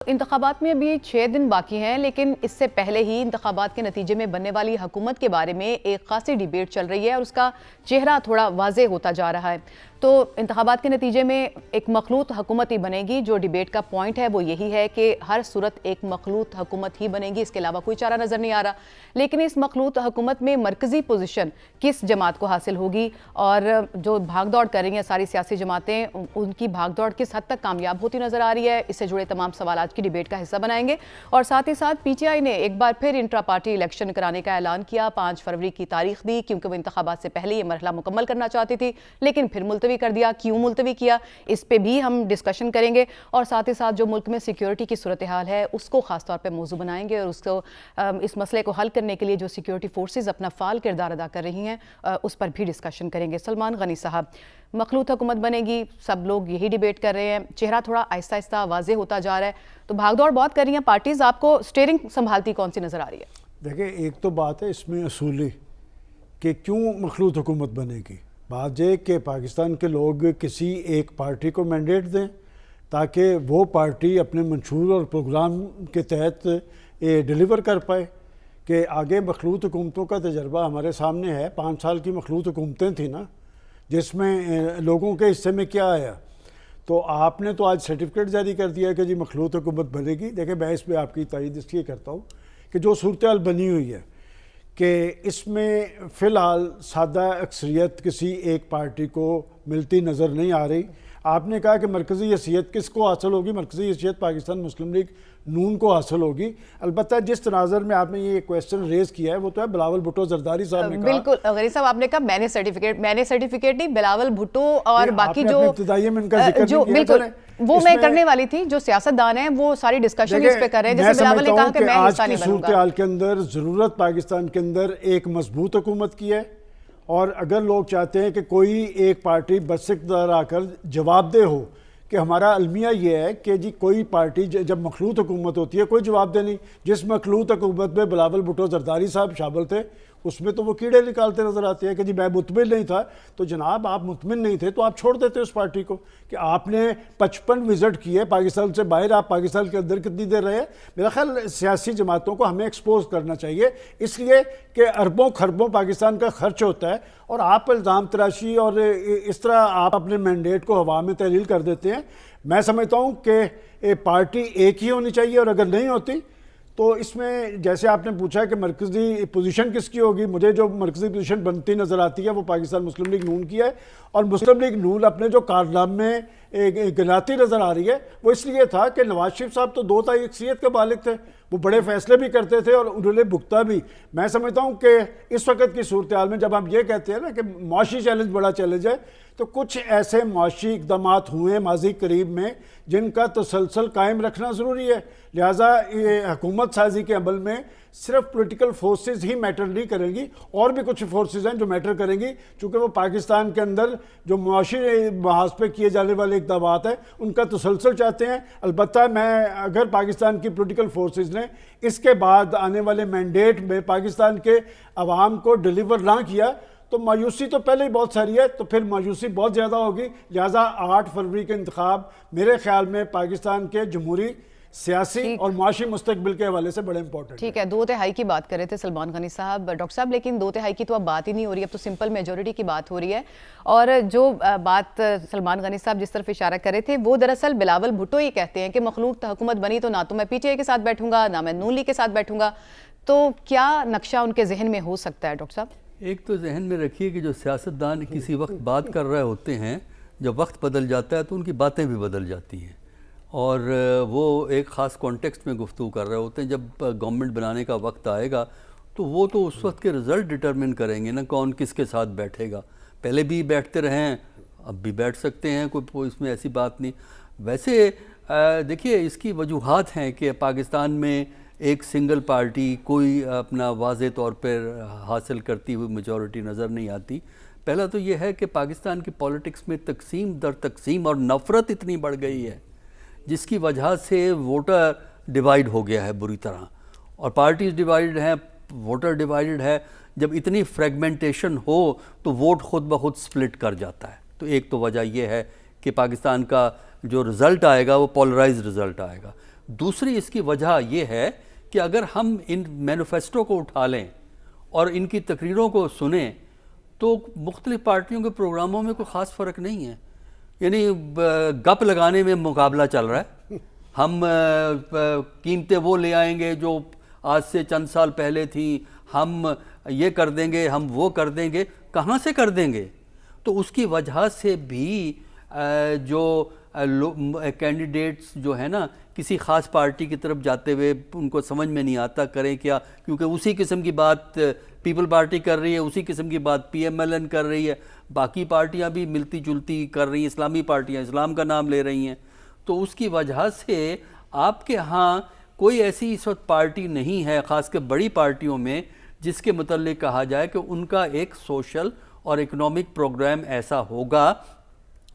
इंतखाबात में अभी 6 दिन बाकी हैं, लेकिन इससे पहले ही इंतखाबात के नतीजे में बनने वाली हुकूमत के बारे में एक खासी डिबेट चल रही है और उसका चेहरा थोड़ा वाज़े होता जा रहा है। तो इंतखाबात के नतीजे में एक मखलूत हुकूमत ही बनेगी। जो डिबेट का पॉइंट है वो यही है कि हर सूरत एक मखलूत हुकूमत ही बनेगी, इसके अलावा कोई चारा नज़र नहीं आ रहा। लेकिन इस मखलूत हुकूमत में मरकज़ी पोजीशन किस जमात को हासिल होगी और जो भाग दौड़ कर रही हैं सारी सियासी जमातें, उनकी भाग दौड़ किस हद तक कामयाब होती नज़र आ रही है, इससे जुड़े तमाम सवाल आज की डिबेट का हिस्सा बनाएंगे। और साथ ही साथ PTI ने एक बार फिर इंट्रा पार्टी इलेक्शन कराने का ऐलान किया, 5 फरवरी की तारीख दी, क्योंकि वो इंतखाबात से पहले ये मरहला मुकम्मल करना चाहती थी, लेकिन फिर मुलतवी कर दिया। क्यों मुलतवी किया, इस पे भी हम डिस्कशन करेंगे। और साथ ही साथ जो मुल्क में सिक्योरिटी की सूरत हाल है उसको खास तौर पे मौजू बनाएंगे और उसको इस मसले को हल करने के लिए जो सिक्योरिटी फोर्सेज अपना फाल किरदार अदा कर रही हैं उस पर भी डिस्कशन करेंगे। सलमान गनी साहब, मखलूत हुकूमत बनेगी, सब लोग यही डिबेट कर रहे हैं, चेहरा थोड़ा आहिस्ता आहिस्ता वाज़े होता जा रहा है, तो भागदौड़ बहुत कर रही हैं पार्टीज़, आपको स्टीयरिंग संभालती कौन सी नज़र आ रही है? देखिए, एक तो बात है इसमें असूली कि क्यों मखलूत हुकूमत बनेगी। बात यह कि पाकिस्तान के लोग किसी एक पार्टी को मैंडेट दें ताकि वो पार्टी अपने मंशूर और प्रोग्राम के तहत डिलीवर कर पाए। कि आगे मखलूत हुकूमतों का तजर्बा हमारे सामने है, 5 साल की मखलूत हुकूमतें थी ना, जिसमें लोगों के हिस्से में क्या आया। तो आपने तो आज सर्टिफिकेट जारी कर दिया कि जी मखलूत हुकूमत बनेगी। देखिए, मैं इस पर आपकी तारीद इसलिए करता हूँ कि जो सूरत हाल बनी हुई है कि इसमें फ़िलहाल सादा अक्सरियत किसी एक पार्टी को मिलती नज़र नहीं आ रही। आपने कहा कि मरकज़ी हैसियत किसको हासिल होगी, मरकज़ी हैसियत पाकिस्तान मुस्लिम लीग नून को हासिल होगी। अलबत्ता जिस तनाज़र में आपने ये क्वेश्चन रेज़ किया है वो तो है बिलावल भुट्टो जरदारी साहब ने कहा। बिल्कुल गनी साहब, आपने कहा मैंने सर्टिफिकेट नहीं, बिलावल भुट्टो और बाकी जो इब्तिदाई में इनका जिक्र जो बिल्कुल वो मैं करने वाली थी, जो सियासतदान है वो सारी डिस्कशन इस पे कर रहे हैं। जैसे बिलावल ने कहा कि मैं हिस्सा नहीं बनूंगा। सूरत हाल के अंदर ज़रूरत पाकिस्तान के अंदर एक मजबूत हुकूमत की है, और अगर लोग चाहते हैं कि कोई एक पार्टी बरसिकदार आकर जवाबदेह हो कि हमारा अलमिया ये है कि जी कोई पार्टी जब मखलूत हुकूमत होती है कोई जवाबदेह नहीं। जिस मखलूत हुकूमत में बिलावल भुट्टो जरदारी साहब शामिल थे उसमें तो वो कीड़े निकालते नजर आते हैं कि जी मैं मुतमिन नहीं था। तो जनाब, आप मुतमिन नहीं थे तो आप छोड़ देते उस पार्टी को। कि आपने 55 विजिट किए पाकिस्तान से बाहर, आप पाकिस्तान के अंदर कितनी देर रहे। मेरा ख्याल सियासी जमातों को हमें एक्सपोज करना चाहिए, इसलिए कि अरबों खरबों पाकिस्तान का खर्च होता है और आप इल्ज़ाम तराशी और इस तरह आप अपने मैंडेट को हवा में तहलील कर देते हैं। मैं समझता हूँ कि पार्टी एक ही होनी चाहिए, और अगर नहीं होती तो इसमें जैसे आपने पूछा कि मरकज़ी पोजीशन किसकी होगी, मुझे जो मरकज़ी पोजीशन बनती नज़र आती है वो पाकिस्तान मुस्लिम लीग नून की है। और मुस्लिम लीग नून अपने जो कारनामे गिनाती नज़र आ रही है वो इसलिए था कि नवाज शरीफ साहब तो 2 तारीख अक्सरियत के मालिक थे, वो बड़े फैसले भी करते थे और उन्होंने भुगता भी। मैं समझता हूँ कि इस वक्त की सूरत हाल में जब हम ये कहते हैं ना कि मुआशी चैलेंज बड़ा चैलेंज है, तो कुछ ऐसे मुआशी इक़दामात हुए माजी करीब में जिनका तसलसल कायम रखना ज़रूरी है। लिहाजा ये हुकूमत साजी के अमल में सिर्फ पॉलिटिकल फोर्सेस ही मैटर नहीं करेंगी, और भी कुछ फोर्सेस हैं जो मैटर करेंगी, चूँकि वो पाकिस्तान के अंदर जो मुआशी महाज पे किए जाने वाले इक़दामात हैं उनका तसलसल चाहते हैं। अलबत्ता मैं अगर पाकिस्तान की पॉलिटिकल फोर्सेस ने इसके बाद आने वाले मैंडेट में पाकिस्तान के अवाम को डिलीवर ना किया तो मायूसी तो पहले ही बहुत सारी है, तो फिर मायूसी बहुत ज़्यादा होगी। लिहाजा 8 फरवरी के इंतखाब मेरे ख्याल में पाकिस्तान के जमहूरी, सियासी और माशी मुस्तकबिल के हवाले से बड़े इंपॉर्टेंट। ठीक है, 2 तिहाई की बात कर रहे थे सलमान गनी साहब, डॉक्टर साहब, लेकिन 2 तिहाई की तो अब बात ही नहीं हो रही, अब तो सिंपल मेजोरिटी की बात हो रही है। और जो बात सलमान गनी साहब जिस तरफ इशारा कर रहे थे वो दरअसल बिलावल भुट्टो ये कहते हैं कि मखलूक हुकूमत बनी तो ना तो मैं PTI के साथ बैठूंगा ना मैं नून लीग के साथ बैठूंगा। तो क्या नक्शा उनके जहन में हो सकता है डॉक्टर साहब? एक तो जहन में रखिए कि जो सियासतदान किसी वक्त बात कर रहे होते हैं, जब वक्त बदल जाता है तो उनकी बातें भी बदल जाती हैं, और वो एक ख़ास कॉन्टेक्स्ट में गुफ्तगू कर रहे होते हैं। जब गवर्नमेंट बनाने का वक्त आएगा तो वो तो उस वक्त के रिज़ल्ट डिटरमिन करेंगे ना, कौन किसके साथ बैठेगा। पहले भी बैठते रहे हैं, अब भी बैठ सकते हैं, कोई इसमें ऐसी बात नहीं। वैसे देखिए, इसकी वजूहात हैं कि पाकिस्तान में एक सिंगल पार्टी कोई अपना वाज़े तौर पर हासिल करती हुई मेजॉरिटी नज़र नहीं आती। पहला तो ये है कि पाकिस्तान की पॉलिटिक्स में तकसीम दर तकसीम और नफ़रत इतनी बढ़ गई है जिसकी वजह से वोटर डिवाइड हो गया है बुरी तरह, और पार्टीज डिवाइडेड हैं, वोटर डिवाइडेड है। जब इतनी फ्रेगमेंटेशन हो तो वोट खुद ब खुद स्प्लिट कर जाता है। तो एक तो वजह यह है कि पाकिस्तान का जो रिज़ल्ट आएगा वो पोलराइज्ड रिज़ल्ट आएगा। دوسری اس کی وجہ یہ ہے کہ اگر ہم ان مینیفیسٹو کو اٹھا لیں اور ان کی تقریروں کو سنیں تو مختلف پارٹیوں کے پروگراموں میں کوئی خاص فرق نہیں ہے. یعنی گپ لگانے میں مقابلہ چل رہا ہے. ہم قیمتیں وہ لے آئیں گے جو آج سے چند سال پہلے تھیں, ہم یہ کر دیں گے, ہم وہ کر دیں گے. کہاں سے کر دیں گے؟ تو اس کی وجہ سے بھی جو کینڈیڈیٹس جو ہے نا کسی خاص پارٹی کی طرف جاتے ہوئے ان کو سمجھ میں نہیں آتا کریں کیا, کیونکہ اسی قسم کی بات پیپل پارٹی کر رہی ہے, اسی قسم کی بات پی ایم ایل این کر رہی ہے, باقی پارٹیاں بھی ملتی جلتی کر رہی ہیں, اسلامی پارٹیاں اسلام کا نام لے رہی ہیں. تو اس کی وجہ سے آپ کے ہاں کوئی ایسی اس وقت پارٹی نہیں ہے خاص کر بڑی پارٹیوں میں جس کے متعلق کہا جائے کہ ان کا ایک سوشل اور اکنامک پروگرام ایسا ہوگا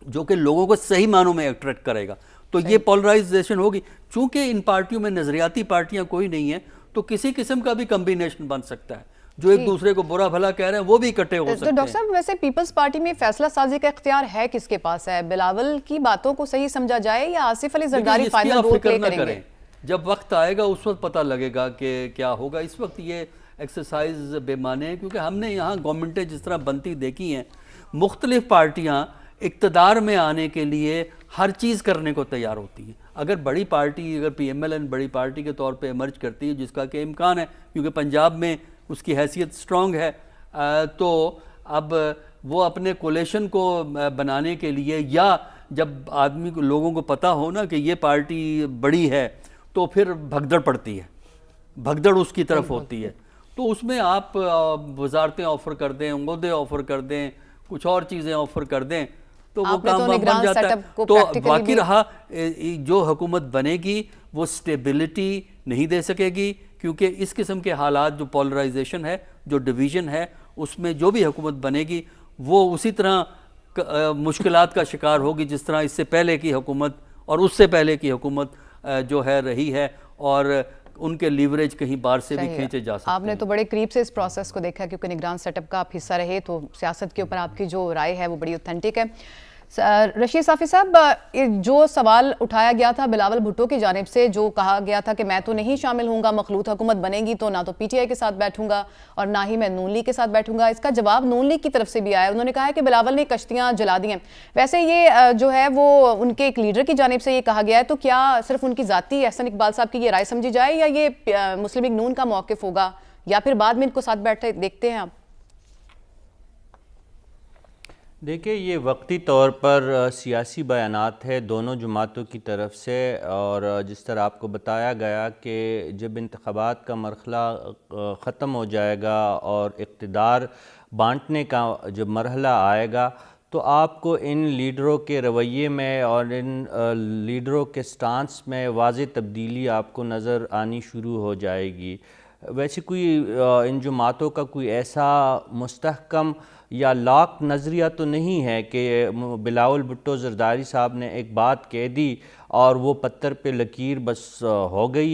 جو کہ لوگوں کو صحیح معنوں میں اٹریکٹ کرے گا. تو یہ پولرائزیشن ہوگی. چونکہ ان پارٹیوں میں نظریاتی پارٹیاں کوئی نہیں ہیں تو کسی قسم کا بھی کمبینیشن بن سکتا ہے. جو ایک دوسرے کو برا بھلا کہہ رہے ہیں وہ بھی اکٹھے ہو سکتے ہیں. تو ڈاکٹر صاحب ویسے پیپلز پارٹی میں فیصلہ سازی کا اختیار ہے کس کے پاس ہے؟ بلاول کی باتوں کو صحیح سمجھا جائے یا Asif Ali Zardari final role play کریں گے؟ جب وقت آئے گا اس وقت پتہ لگے گا کہ کیا ہوگا. اس وقت یہ ایکسرسائز بے معنی ہے کیونکہ ہم نے یہاں گورنمنٹیں جس طرح بنتی دیکھی ہیں, مختلف پارٹیاں اقتدار میں آنے کے لیے ہر چیز کرنے کو تیار ہوتی ہیں. اگر بڑی پارٹی, اگر پی ایم ایل این بڑی پارٹی کے طور پہ ایمرج کرتی ہے, جس کا کہ امکان ہے کیونکہ پنجاب میں اس کی حیثیت سٹرونگ ہے, تو اب وہ اپنے کولیشن کو بنانے کے لیے, یا جب آدمی کو لوگوں کو پتہ ہو نا کہ یہ پارٹی بڑی ہے تو پھر بھگدڑ پڑتی ہے, بھگدڑ اس کی طرف ہوتی ہے. تو اس میں آپ وزارتیں آفر کر دیں, عہدے آفر کر دیں, کچھ اور چیزیں آفر کر دیں تو وہ کام بن جاتا ہے. تو باقی رہا جو حکومت بنے گی وہ سٹیبلٹی نہیں دے سکے گی کیونکہ اس قسم کے حالات, جو پولرائزیشن ہے, جو ڈویژن ہے, اس میں جو بھی حکومت بنے گی وہ اسی طرح مشکلات کا شکار ہوگی جس طرح اس سے پہلے کی حکومت اور اس سے پہلے کی حکومت جو ہے رہی ہے, اور ان کے لیوریج کہیں باہر سے بھی کھینچے جا سکتے ہیں. آپ نے تو بڑے قریب سے اس پروسیس کو دیکھا کیونکہ نگران سیٹ اپ کا آپ حصہ رہے, تو سیاست کے اوپر آپ کی جو رائے ہے وہ بڑی اوتھینٹک ہے. رشید صافی صاحب, جو سوال اٹھایا گیا تھا بلاول بھٹو کی جانب سے, جو کہا گیا تھا کہ میں تو نہیں شامل ہوں گا, مخلوط حکومت بنے گی تو نہ تو پی ٹی آئی کے ساتھ بیٹھوں گا اور نہ ہی میں نون لیگ کے ساتھ بیٹھوں گا, اس کا جواب نون لیگ کی طرف سے بھی آیا. انہوں نے کہا ہے کہ بلاول نے کشتیاں جلا دی ہیں. ویسے یہ جو ہے وہ ان کے ایک لیڈر کی جانب سے یہ کہا گیا ہے, تو کیا صرف ان کی ذاتی احسن اقبال صاحب کی یہ رائے سمجھی جائے یا یہ مسلم لیگ نون کا موقف ہوگا, یا پھر بعد میں ان کو ساتھ بیٹھے دیکھتے ہیں آپ؟ دیکھیں, یہ وقتی طور پر سیاسی بیانات ہے دونوں جماعتوں کی طرف سے, اور جس طرح آپ کو بتایا گیا کہ جب انتخابات کا مرحلہ ختم ہو جائے گا اور اقتدار بانٹنے کا جب مرحلہ آئے گا تو آپ کو ان لیڈروں کے رویے میں اور ان لیڈروں کے سٹانس میں واضح تبدیلی آپ کو نظر آنی شروع ہو جائے گی. ویسے کوئی ان جماعتوں کا کوئی ایسا مستحکم یا لاک نظریہ تو نہیں ہے کہ بلاول بھٹو زرداری صاحب نے ایک بات کہہ دی اور وہ پتھر پہ لکیر بس ہو گئی